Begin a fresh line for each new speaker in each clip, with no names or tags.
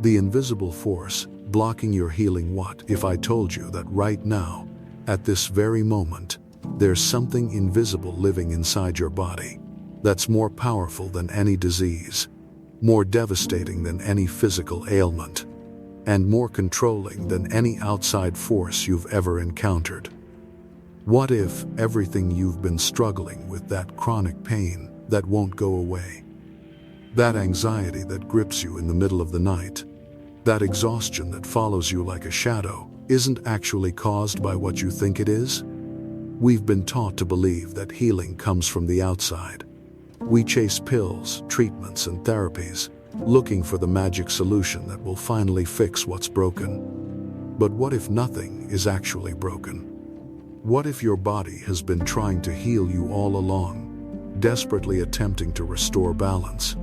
The invisible force blocking your healing. What if I told you that right now, at this very moment, there's something invisible living inside your body that's more powerful than any disease, more devastating than any physical ailment, and more controlling than any outside force you've ever encountered? What if everything you've been struggling with, that chronic pain that won't go away, that anxiety that grips you in the middle of the night, that exhaustion that follows you like a shadow, isn't actually caused by what you think it is? We've been taught to believe that healing comes from the outside. We chase pills, treatments, and therapies, looking for the magic solution that will finally fix what's broken. But what if nothing is actually broken? What if your body has been trying to heal you all along, desperately attempting to restore balance,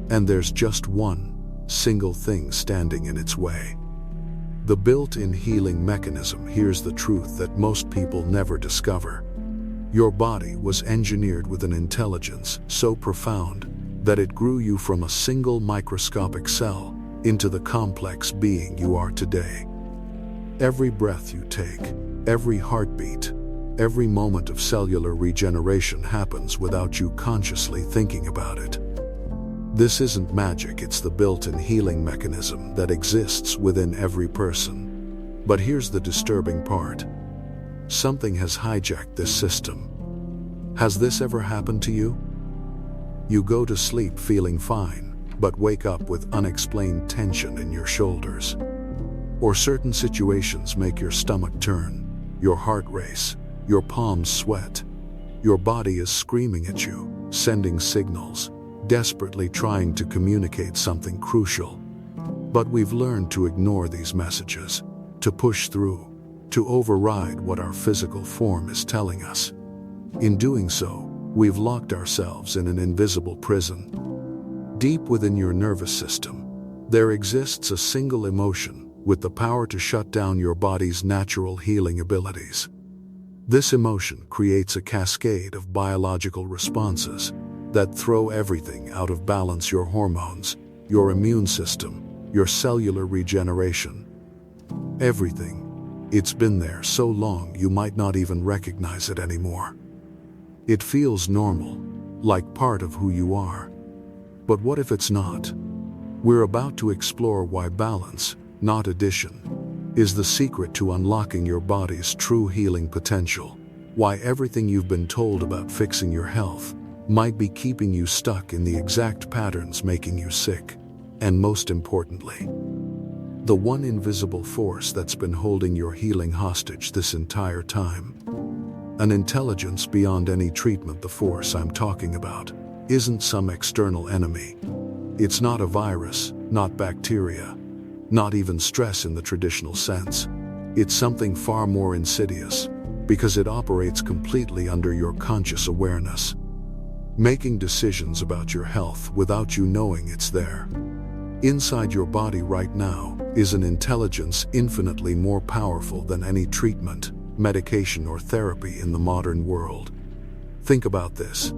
and there's just one single thing standing in its way? The built-in healing mechanism. Here's the truth that most people never discover. Your body was engineered with an intelligence so profound that it grew you from a single microscopic cell into the complex being you are today. Every breath you take, every heartbeat, every moment of cellular regeneration happens without you consciously thinking about it. This isn't magic, it's the built-in healing mechanism that exists within every person. But here's the disturbing part. Something has hijacked this system. Has this ever happened to you? You go to sleep feeling fine, but wake up with unexplained tension in your shoulders. Or certain situations make your stomach turn, your heart race, your palms sweat. Your body is screaming at you, sending signals, desperately trying to communicate something crucial. But we've learned to ignore these messages, to push through, to override what our physical form is telling us. In doing so, we've locked ourselves in an invisible prison. Deep within your nervous system, there exists a single emotion with the power to shut down your body's natural healing abilities. This emotion creates a cascade of biological responses that throw everything out of balance: your hormones, your immune system, your cellular regeneration. Everything. It's been there so long you might not even recognize it anymore. It feels normal, like part of who you are. But what if it's not? We're about to explore why balance, not addition, is the secret to unlocking your body's true healing potential. Why everything you've been told about fixing your health might be keeping you stuck in the exact patterns making you sick. And most importantly, the one invisible force that's been holding your healing hostage this entire time. An intelligence beyond any treatment. The force I'm talking about isn't some external enemy. It's not a virus, not bacteria, not even stress in the traditional sense. It's something far more insidious, because it operates completely under your conscious awareness, making decisions about your health without you knowing it's there. Inside your body right now is an intelligence infinitely more powerful than any treatment, medication, or therapy in the modern world. Think about this.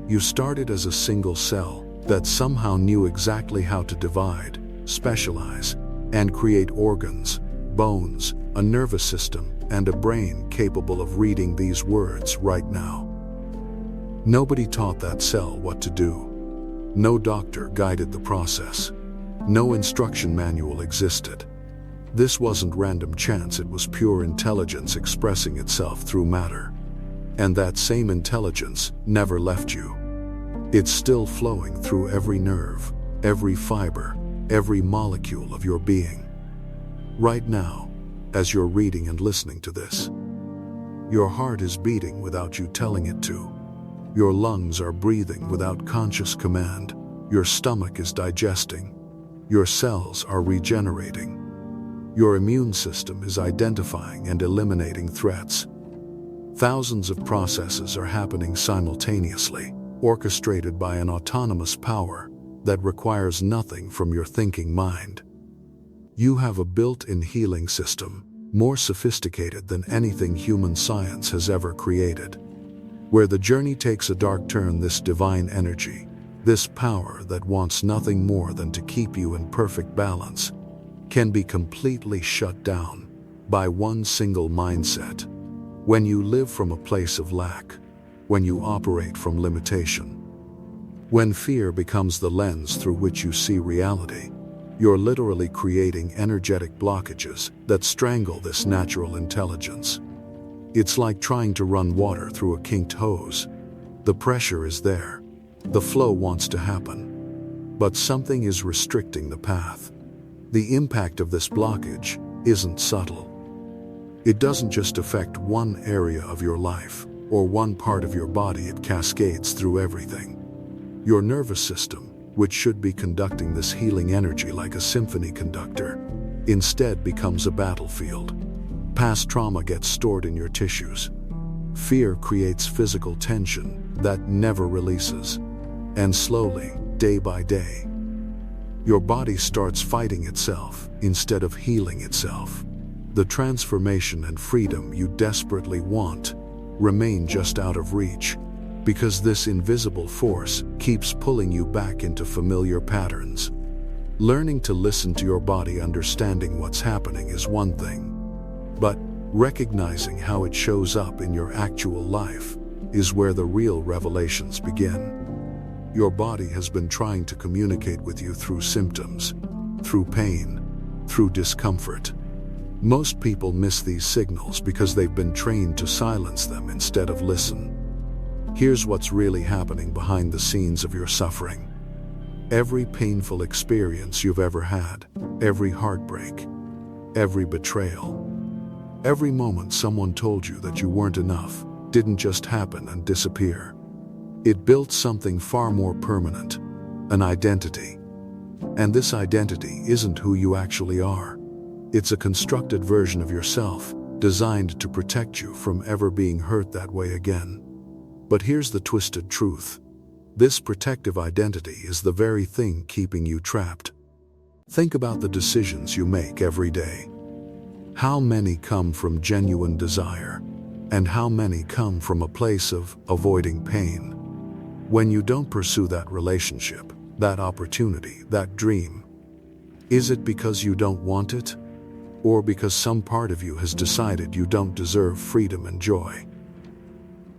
You started as a single cell that somehow knew exactly how to divide, specialize, and create organs, bones, a nervous system, and a brain capable of reading these words right now. Nobody taught that cell what to do. No doctor guided the process. No instruction manual existed. This wasn't random chance, it was pure intelligence expressing itself through matter. And that same intelligence never left you. It's still flowing through every nerve, every fiber, every molecule of your being. Right now, as you're reading and listening to this, your heart is beating without you telling it to. Your lungs are breathing without conscious command. Your stomach is digesting. Your cells are regenerating. Your immune system is identifying and eliminating threats. Thousands of processes are happening simultaneously, orchestrated by an autonomous power that requires nothing from your thinking mind. You have a built-in healing system, more sophisticated than anything human science has ever created. Where the journey takes a dark turn, this divine energy, this power that wants nothing more than to keep you in perfect balance, can be completely shut down by one single mindset. When you live from a place of lack, when you operate from limitation, when fear becomes the lens through which you see reality, you're literally creating energetic blockages that strangle this natural intelligence. It's like trying to run water through a kinked hose. The pressure is there. The flow wants to happen. But something is restricting the path. The impact of this blockage isn't subtle. It doesn't just affect one area of your life or one part of your body, it cascades through everything. Your nervous system, which should be conducting this healing energy like a symphony conductor, instead becomes a battlefield. Past trauma gets stored in your tissues. Fear creates physical tension that never releases. And slowly, day by day, your body starts fighting itself instead of healing itself. The transformation and freedom you desperately want remain just out of reach because this invisible force keeps pulling you back into familiar patterns. Learning to listen to your body, understanding what's happening is one thing, but recognizing how it shows up in your actual life is where the real revelations begin. Your body has been trying to communicate with you through symptoms, through pain, through discomfort. Most people miss these signals because they've been trained to silence them instead of listen. Here's what's really happening behind the scenes of your suffering. Every painful experience you've ever had, every heartbreak, every betrayal, every moment someone told you that you weren't enough, didn't just happen and disappear. It built something far more permanent, an identity. And this identity isn't who you actually are. It's a constructed version of yourself, designed to protect you from ever being hurt that way again. But here's the twisted truth. This protective identity is the very thing keeping you trapped. Think about the decisions you make every day. How many come from genuine desire, and how many come from a place of avoiding pain? When you don't pursue that relationship, that opportunity, that dream, is it because you don't want it? Or because some part of you has decided you don't deserve freedom and joy?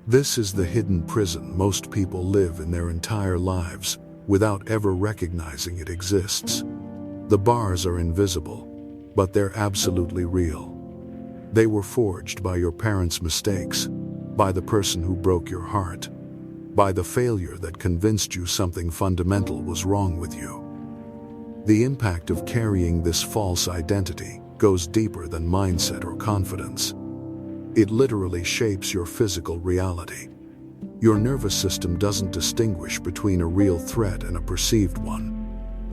This is the hidden prison most people live in their entire lives without ever recognizing it exists. The bars are invisible, but they're absolutely real. They were forged by your parents' mistakes, by the person who broke your heart, by the failure that convinced you something fundamental was wrong with you. The impact of carrying this false identity goes deeper than mindset or confidence. It literally shapes your physical reality. Your nervous system doesn't distinguish between a real threat and a perceived one.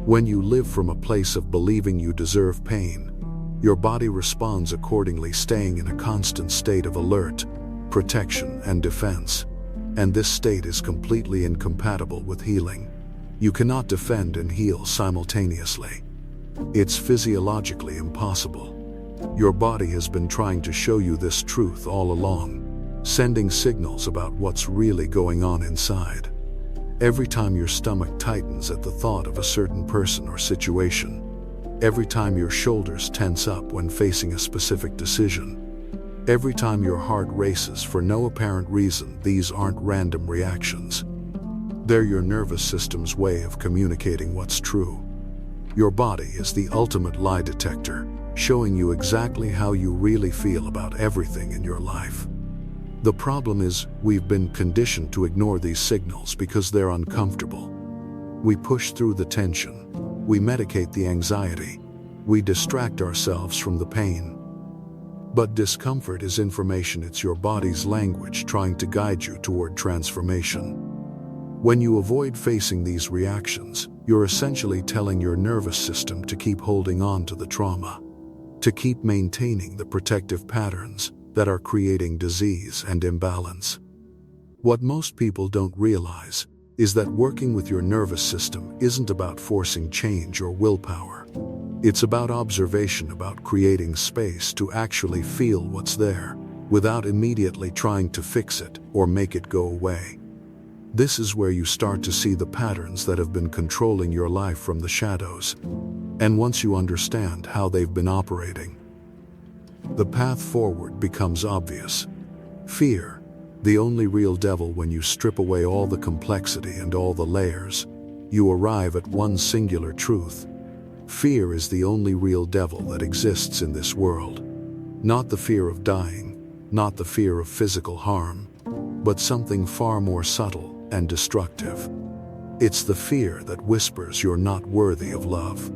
When you live from a place of believing you deserve pain, your body responds accordingly, staying in a constant state of alert, protection, and defense. And this state is completely incompatible with healing. You cannot defend and heal simultaneously. It's physiologically impossible. Your body has been trying to show you this truth all along, sending signals about what's really going on inside. Every time your stomach tightens at the thought of a certain person or situation, every time your shoulders tense up when facing a specific decision, every time your heart races for no apparent reason, these aren't random reactions. They're your nervous system's way of communicating what's true. Your body is the ultimate lie detector, showing you exactly how you really feel about everything in your life. The problem is, we've been conditioned to ignore these signals because they're uncomfortable. We push through the tension, we medicate the anxiety, we distract ourselves from the pain. But discomfort is information. It's your body's language trying to guide you toward transformation. When you avoid facing these reactions, you're essentially telling your nervous system to keep holding on to the trauma, to keep maintaining the protective patterns that are creating disease and imbalance. What most people don't realize is that working with your nervous system isn't about forcing change or willpower. It's about observation, about creating space to actually feel what's there, without immediately trying to fix it or make it go away. This is where you start to see the patterns that have been controlling your life from the shadows. And once you understand how they've been operating, the path forward becomes obvious. Fear, the only real devil. When you strip away all the complexity and all the layers, you arrive at one singular truth. Fear is the only real devil that exists in this world. Not the fear of dying, not the fear of physical harm, but something far more subtle and destructive. It's the fear that whispers you're not worthy of love.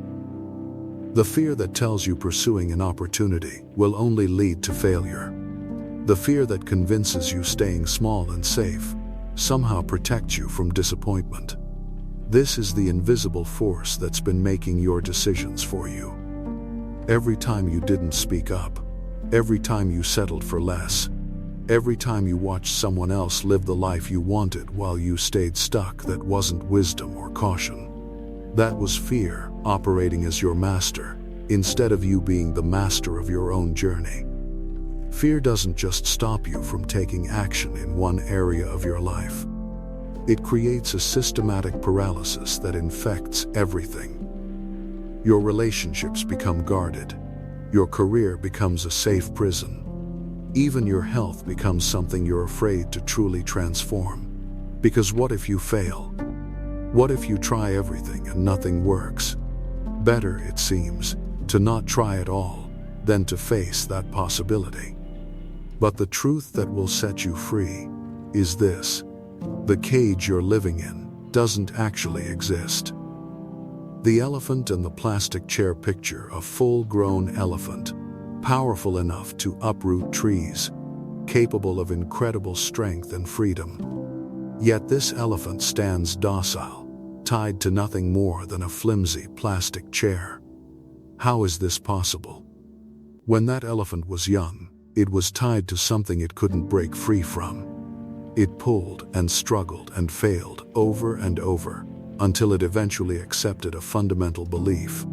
The fear that tells you pursuing an opportunity will only lead to failure. The fear that convinces you staying small and safe somehow protects you from disappointment. This is the invisible force that's been making your decisions for you. Every time you didn't speak up, every time you settled for less, every time you watched someone else live the life you wanted while you stayed stuck, that wasn't wisdom or caution. That was fear operating as your master, instead of you being the master of your own journey. Fear doesn't just stop you from taking action in one area of your life. It creates a systematic paralysis that infects everything. Your relationships become guarded. Your career becomes a safe prison. Even your health becomes something you're afraid to truly transform. Because what if you fail? What if you try everything and nothing works? Better, it seems, to not try at all than to face that possibility. But the truth that will set you free is this: the cage you're living in doesn't actually exist. The elephant and the plastic chair picture a full-grown elephant, powerful enough to uproot trees, capable of incredible strength and freedom. Yet this elephant stands docile, tied to nothing more than a flimsy plastic chair. How is this possible? When that elephant was young, it was tied to something it couldn't break free from. It pulled and struggled and failed over and over, until it eventually accepted a fundamental belief: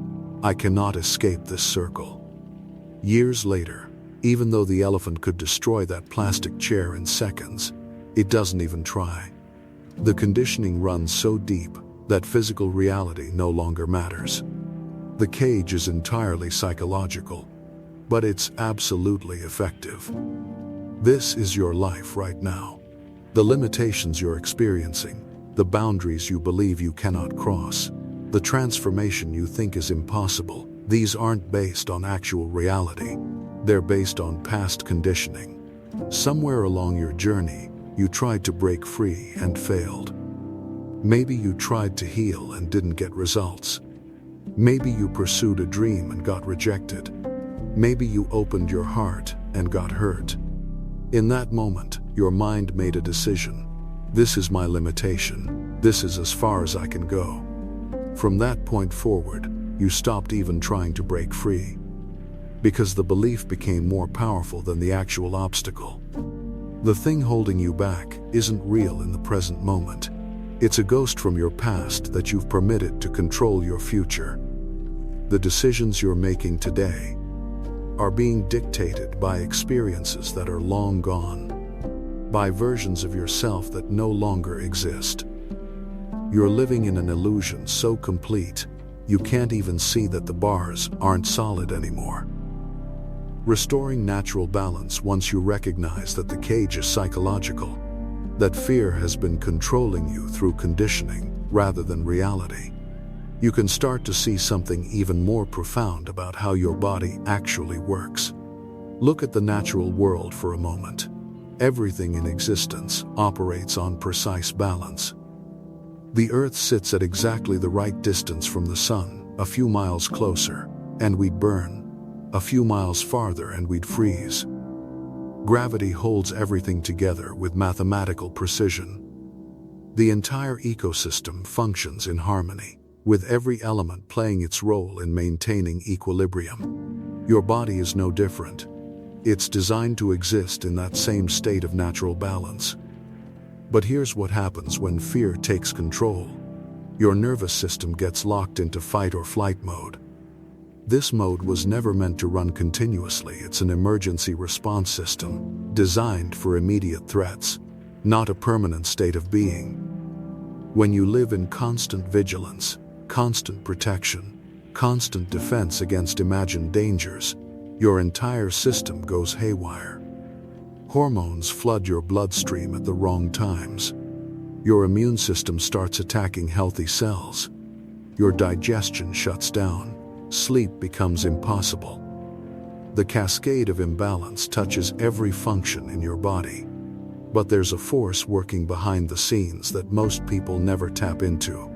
I cannot escape this circle. Years later, even though the elephant could destroy that plastic chair in seconds, it doesn't even try. The conditioning runs so deep that physical reality no longer matters. The cage is entirely psychological, but it's absolutely effective. This is your life right now. The limitations you're experiencing, the boundaries you believe you cannot cross, the transformation you think is impossible, these aren't based on actual reality. They're based on past conditioning. Somewhere along your journey, you tried to break free and failed. Maybe you tried to heal and didn't get results. Maybe you pursued a dream and got rejected. Maybe you opened your heart and got hurt. In that moment, your mind made a decision. This is my limitation. This is as far as I can go. From that point forward, you stopped even trying to break free, because the belief became more powerful than the actual obstacle. The thing holding you back isn't real in the present moment. It's a ghost from your past that you've permitted to control your future. The decisions you're making today are being dictated by experiences that are long gone, by versions of yourself that no longer exist. You're living in an illusion so complete, you can't even see that the bars aren't solid anymore. Restoring natural balance once you recognize that the cage is psychological, that fear has been controlling you through conditioning rather than reality. You can start to see something even more profound about how your body actually works. Look at the natural world for a moment. Everything in existence operates on precise balance. The Earth sits at exactly the right distance from the sun, a few miles closer, and we'd burn. A few miles farther and we'd freeze. Gravity holds everything together with mathematical precision. The entire ecosystem functions in harmony, with every element playing its role in maintaining equilibrium. Your body is no different. It's designed to exist in that same state of natural balance. But here's what happens when fear takes control. Your nervous system gets locked into fight or flight mode. This mode was never meant to run continuously. It's an emergency response system designed for immediate threats, not a permanent state of being. When you live in constant vigilance, constant protection, constant defense against imagined dangers, your entire system goes haywire. Hormones flood your bloodstream at the wrong times. Your immune system starts attacking healthy cells. Your digestion shuts down. Sleep becomes impossible. The cascade of imbalance touches every function in your body. But there's a force working behind the scenes that most people never tap into.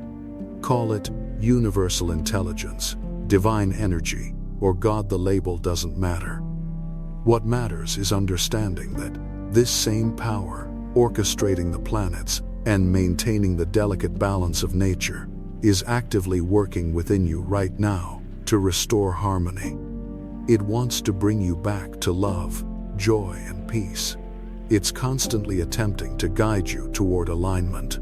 Call it universal intelligence, divine energy, or God. The label doesn't matter. What matters is understanding that this same power, orchestrating the planets and maintaining the delicate balance of nature, is actively working within you right now to restore harmony. It wants to bring you back to love, joy, and peace. It's constantly attempting to guide you toward alignment.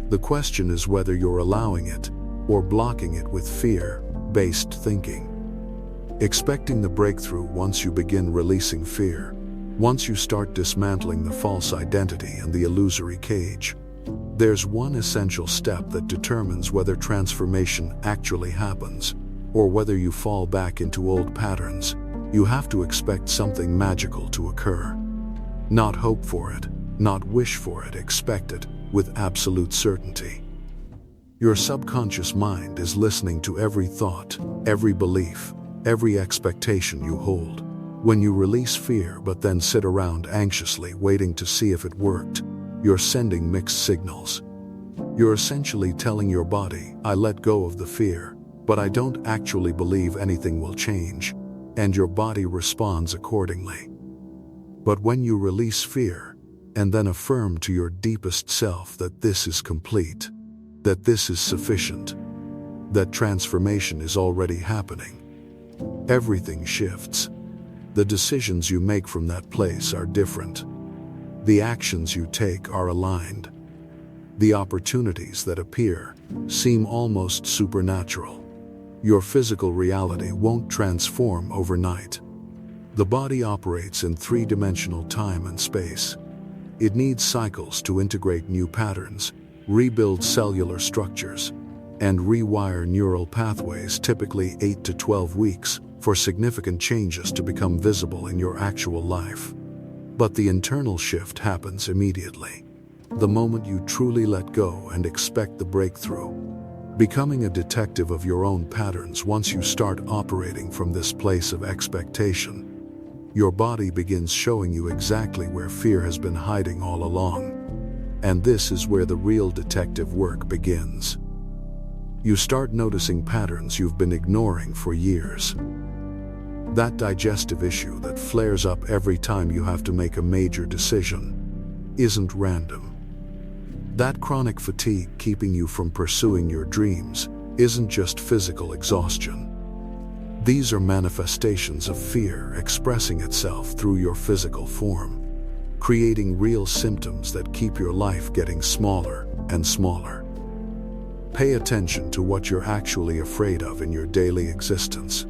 The question is whether you're allowing it or blocking it with fear-based thinking. Expecting the breakthrough once you begin releasing fear, once you start dismantling the false identity and the illusory cage. There's one essential step that determines whether transformation actually happens, or whether you fall back into old patterns. You have to expect something magical to occur. Not hope for it, not wish for it, expect it with absolute certainty. Your subconscious mind is listening to every thought, every belief, every expectation you hold. When you release fear but then sit around anxiously waiting to see if it worked, you're sending mixed signals. You're essentially telling your body, I let go of the fear, but I don't actually believe anything will change, and your body responds accordingly. But when you release fear, and then affirm to your deepest self that this is complete, that this is sufficient, that transformation is already happening, everything shifts. The decisions you make from that place are different. The actions you take are aligned. The opportunities that appear seem almost supernatural. Your physical reality won't transform overnight. The body operates in three-dimensional time and space. It needs cycles to integrate new patterns, rebuild cellular structures, and rewire neural pathways, typically 8 to 12 weeks, for significant changes to become visible in your actual life. But the internal shift happens immediately, the moment you truly let go and expect the breakthrough. Becoming a detective of your own patterns. Once you start operating from this place of expectation, your body begins showing you exactly where fear has been hiding all along. And this is where the real detective work begins. You start noticing patterns you've been ignoring for years. That digestive issue that flares up every time you have to make a major decision isn't random. That chronic fatigue keeping you from pursuing your dreams isn't just physical exhaustion. These are manifestations of fear expressing itself through your physical form, creating real symptoms that keep your life getting smaller and smaller. Pay attention to what you're actually afraid of in your daily existence.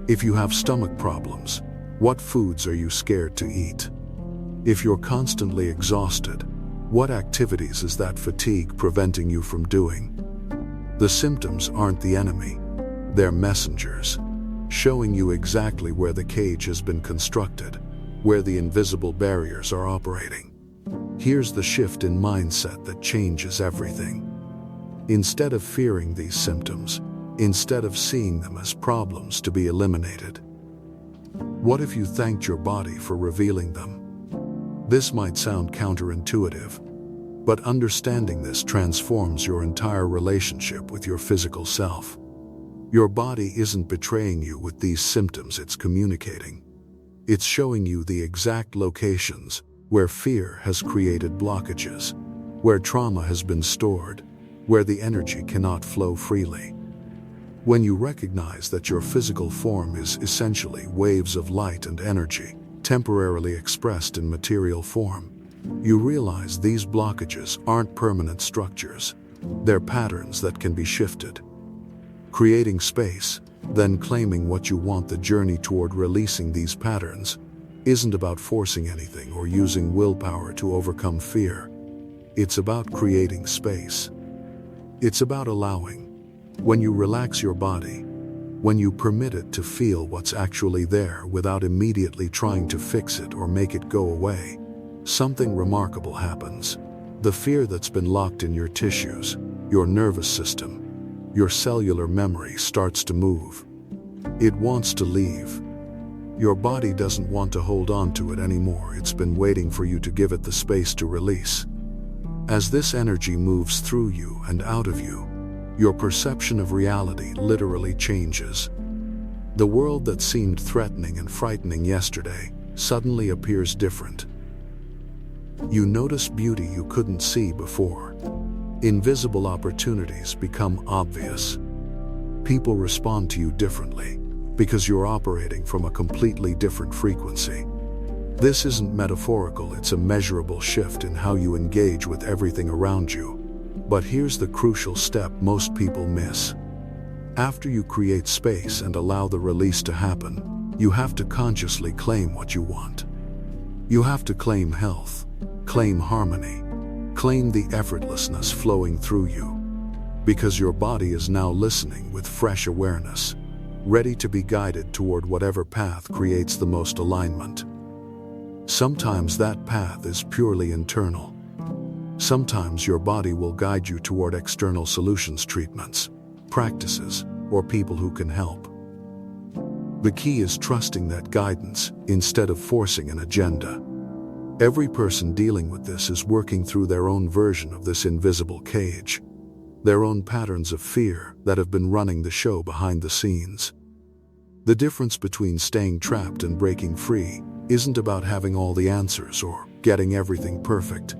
If you have stomach problems, what foods are you scared to eat? If you're constantly exhausted, what activities is that fatigue preventing you from doing? The symptoms aren't the enemy. They're messengers, showing you exactly where the cage has been constructed, where the invisible barriers are operating. Here's the shift in mindset that changes everything. Instead of fearing these symptoms, instead of seeing them as problems to be eliminated, what if you thanked your body for revealing them? This might sound counterintuitive, but understanding this transforms your entire relationship with your physical self. Your body isn't betraying you with these symptoms, it's communicating. It's showing you the exact locations where fear has created blockages, where trauma has been stored, where the energy cannot flow freely. When you recognize that your physical form is essentially waves of light and energy, temporarily expressed in material form, you realize these blockages aren't permanent structures. They're patterns that can be shifted. Creating space, then claiming what you want. The journey toward releasing these patterns isn't about forcing anything or using willpower to overcome fear. It's about creating space. It's about allowing. When you relax your body, When you permit it to feel what's actually there without immediately trying to fix it or make it go away, something remarkable happens. The fear that's been locked in your tissues, your nervous system, your cellular memory starts to move. It wants to leave. Your body doesn't want to hold on to it anymore. It's been waiting for you to give it the space to release. As this energy moves through you and out of you, your perception of reality literally changes. The world that seemed threatening and frightening yesterday suddenly appears different. You notice beauty you couldn't see before. Invisible opportunities become obvious. People respond to you differently because you're operating from a completely different frequency. This isn't metaphorical, it's a measurable shift in how you engage with everything around you. But here's the crucial step most people miss. After you create space and allow the release to happen, you have to consciously claim what you want. You have to claim health, claim harmony, claim the effortlessness flowing through you. Because your body is now listening with fresh awareness, ready to be guided toward whatever path creates the most alignment. Sometimes that path is purely internal. Sometimes your body will guide you toward external solutions, treatments, practices, or people who can help. The key is trusting that guidance instead of forcing an agenda. Every person dealing with this is working through their own version of this invisible cage, their own patterns of fear that have been running the show behind the scenes. The difference between staying trapped and breaking free isn't about having all the answers or getting everything perfect.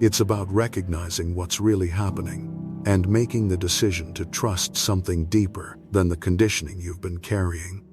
It's about recognizing what's really happening and making the decision to trust something deeper than the conditioning you've been carrying.